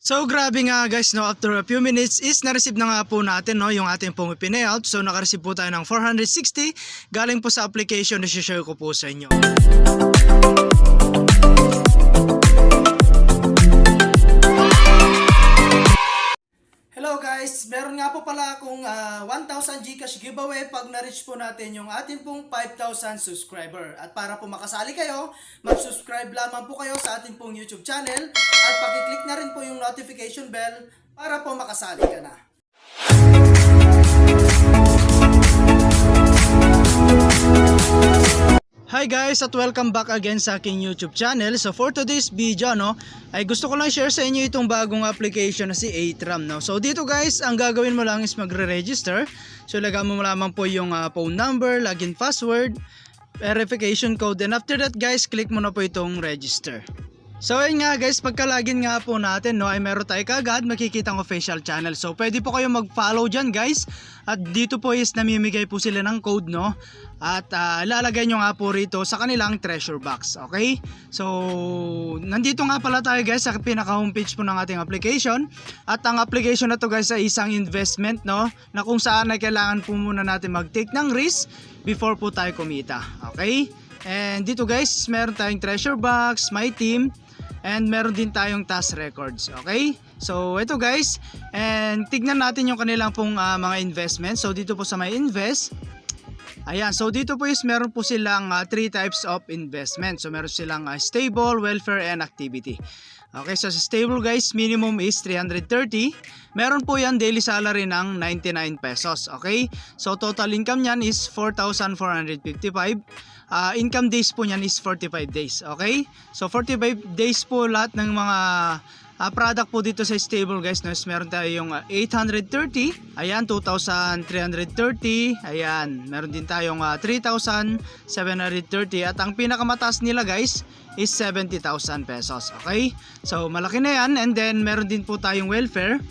So grabe nga guys, no, after a few minutes is na-receive na nga po natin, no, yung ating pong pinayout. So naka-receive po tayo ng 460 galing po sa application na share ko po sa inyo. Hello guys, meron nga po pala akong 1,000 Gcash giveaway pag na-reach po natin yung ating pong 5,000 subscriber. At para po makasali kayo, mag-subscribe lamang po kayo sa ating pong YouTube channel at pag-click na rin po yung notification bell para po makasali ka na. Hi guys at welcome back again sa aking YouTube channel. So for today's video, no, ay gusto ko lang share sa inyo itong bagong application na si Atram, no. So dito guys, ang gagawin mo lang is magre-register. So lagyan mo lamang po yung phone number, login password, verification code, and after that guys, click mo na po itong register. So ayun nga guys, pagka-login nga po natin, no, ay meron tayo kagad makikita ang official channel. So pwede po kayo mag-follow dyan guys. At dito po is namimigay po sila ng code, no. At ilalagay nyo nga po rito sa kanilang treasure box. Okay? So nandito nga pala tayo guys sa pinaka homepage po ng ating application. At ang application na to guys ay isang investment, no, na kung saan ay kailangan po muna natin mag-take ng risk before po tayo kumita. Okay? And dito guys, meron tayong treasure box, my team, and meron din tayong task records. Okay? So ito guys, and tignan natin yung kanilang pong mga investments. So dito po sa may invest, ayan, so dito po is meron po silang 3 types of investment. So meron silang stable, welfare, and activity. Okay, so sa stable guys, minimum is 330. Meron po yan daily salary ng 99 pesos. Okay, so total income nyan is 4,455. Income days po nyan is 45 days. Okay, so 45 days po lahat ng mga product po dito sa stable guys, no, meron tayong 830, ayan, 2,330, ayan, meron din tayong 3,730, at ang pinakamataas nila guys is 70,000 pesos. Okay, so malaki na yan. And then meron din po tayong welfare.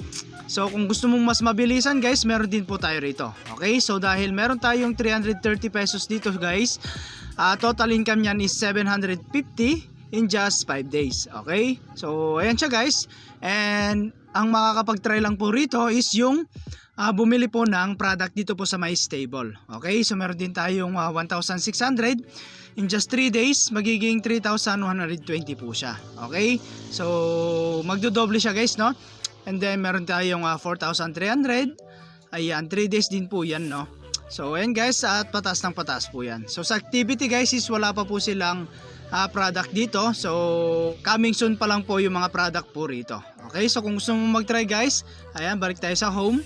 So kung gusto mong mas mabilisan guys, meron din po tayo rito. Okay, so dahil meron tayong 330 pesos dito guys, total income nyan is 750 in just 5 days. Okay, so ayan siya guys. And ang makakapag-try lang po rito is yung bumili po ng product dito po sa my stable. Okay, so meron din tayong 1,600 in just 3 days, magiging 3,120 po siya. Okay, so magdodoble siya guys, no. And then meron tayong 4,300, ayan, 3 days din po yan, no. So ayan guys, at pataas ng pataas po yan. So sa activity guys is wala pa po silang product dito. So coming soon pa lang po yung mga product po rito. Okay, so kung gusto mo mag-try guys, ayan, balik tayo sa home.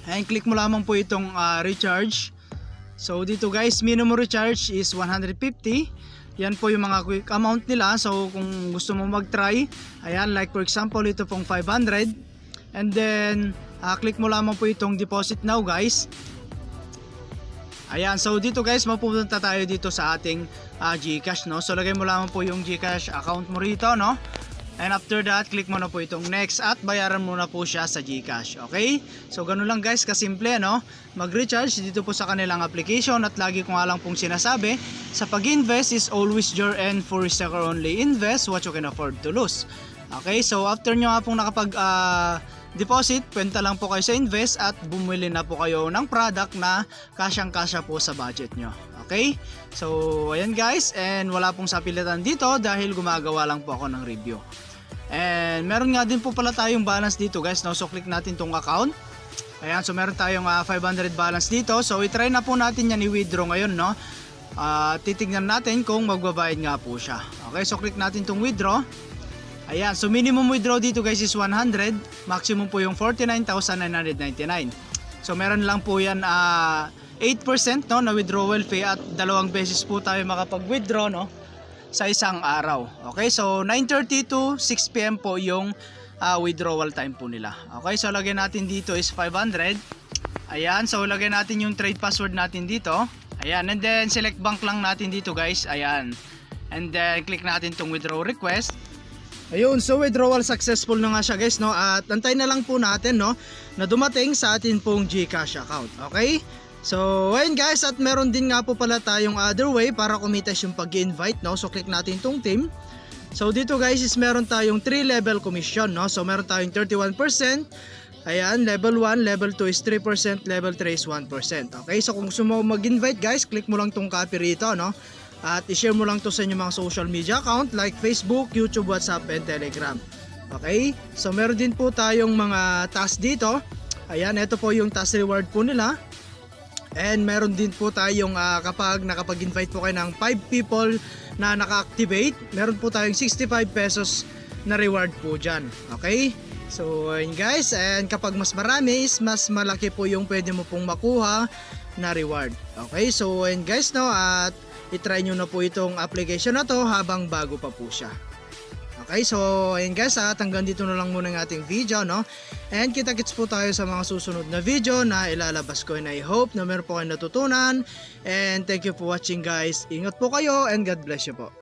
Ayan, click mo lamang po itong recharge. So dito guys, minimum recharge is 150. Yan po yung mga quick amount nila. So kung gusto mo mag-try, ayan, like for example ito pong 500. And then click mo lamang po itong deposit now guys. Ayan, so dito guys, mapupunta tayo dito sa ating Gcash, no. So lagay mo lamang po yung Gcash account mo rito, no. And after that, click mo na po itong next at bayaran mo na po siya sa Gcash. Okay? So ganun lang guys, kasimple, no. Mag-recharge dito po sa kanilang application. At lagi ko nga lang pong sinasabi, sa pag-invest is always your end for risk only. Invest what you can afford to lose. Okay? So after nyo nga pong nakapag deposit, kwenta lang po kayo sa invest at bumili na po kayo ng product na kasyang-kasya po sa budget nyo. Okay? So ayan guys, and wala pong sapilitan dito dahil gumagawa lang po ako ng review. And meron nga din po pala tayong balance dito guys, no? So click natin tong account. Ayan, so meron tayong 500 balance dito. So i-try na po natin yan i-withdraw ngayon, no? Titignan natin kung magbabayad nga po siya. Okay, so click natin tong withdraw. Ayan, so minimum withdraw dito guys is 100. Maximum po yung 49,999. So meron lang po yan 8%, no, na withdrawal fee, at 2 beses po tayo makapag-withdraw, no, sa isang araw. Okay, so 9:30 to 6 PM po yung withdrawal time po nila. Okay, so lagyan natin dito is 500. Ayan, so lagyan natin yung trade password natin dito. Ayan, and then select bank lang natin dito guys. Ayan, and then click natin tong withdraw request. Ayun, so withdrawal successful na nga siya guys, no. At antay na lang po natin, no, na dumating sa atin pong Gcash account. Okay, so ayun guys, at meron din nga po pala tayong other way para kumitas yung pag-invite, no. So click natin tong team. So dito guys is meron tayong 3 level commission, no? So meron tayong 31%. Ayan, level 1, level 2 is 3%, level 3 is 1%. Okay, so kung gusto mo mag-invite guys, click mo lang tong copy rito, no? At i-share mo lang to sa inyong mga social media account like Facebook, YouTube, WhatsApp, and Telegram. Okay, so meron din po tayong mga task dito. Ayan, ito po yung task reward po nila. And meron din po tayong kapag nakapag-invite po kayo ng 5 people na naka-activate, meron po tayong 65 pesos na reward po dyan. Okay? So ayun guys, and kapag mas marami is mas malaki po yung pwede mo pong makuha na reward. Okay, so ayun guys, no, at itry nyo na po itong application na to habang bago pa po siya. Okay, so ayun guys, at hanggang dito na lang muna ng ating video, no? And kita-kits po tayo sa mga susunod na video na ilalabas ko, and I hope na meron po kayong natutunan. And thank you for watching guys. Ingat po kayo and God bless you po.